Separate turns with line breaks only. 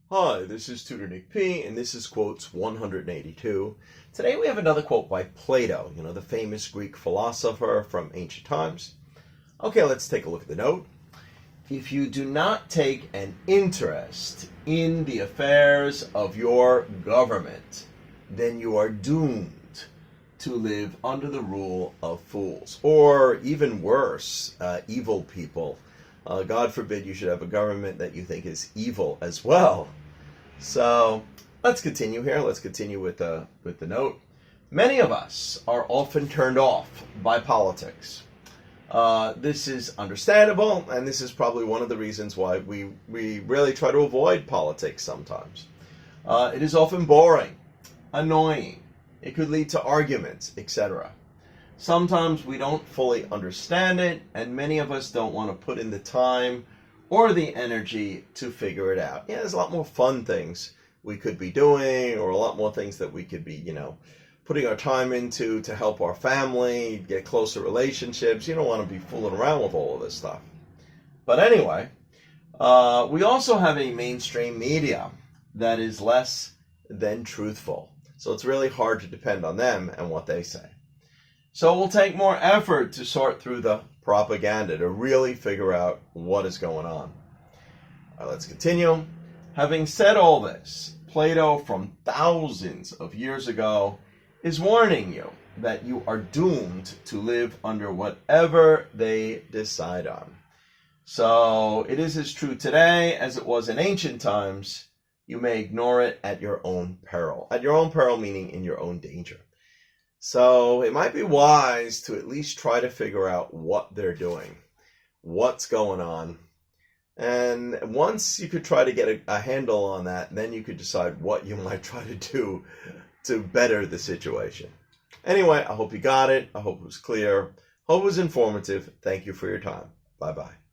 Hi, this is Tutor Nick P, and this is Quotes 182. Today we have another quote by Plato, the famous Greek philosopher from ancient times. Okay, let's take a look at the note. If you do not take an interest in the affairs of your government, then you are doomed to live under the rule of fools, or even worse, evil people. God forbid you should have a government that you think is evil as well. So let's continue here. Let's continue with the note. Many of us are often turned off by politics. This is understandable, and this is probably one of the reasons why we really try to avoid politics sometimes. It is often boring, annoying. It could lead to arguments, etc. Sometimes we don't fully understand it, and many of us don't want to put in the time or the energy to figure it out. Yeah, there's a lot more fun things we could be doing, or a lot more things that we could be, putting our time into to help our family, get closer relationships. You don't want to be fooling around with all of this stuff. But anyway, we also have a mainstream media that is less than truthful. So it's really hard to depend on them and what they say. So it will take more effort to sort through the propaganda to really figure out what is going on. All right, let's continue. Having said all this, Plato from thousands of years ago is warning you that you are doomed to live under whatever they decide on. So it is as true today as it was in ancient times. You may ignore it at your own peril. At your own peril, meaning in your own danger. So it might be wise to at least try to figure out what they're doing, what's going on. And once you could try to get a handle on that, then you could decide what you might try to do to better the situation. Anyway, I hope you got it. I hope it was clear. Hope it was informative. Thank you for your time. Bye-bye.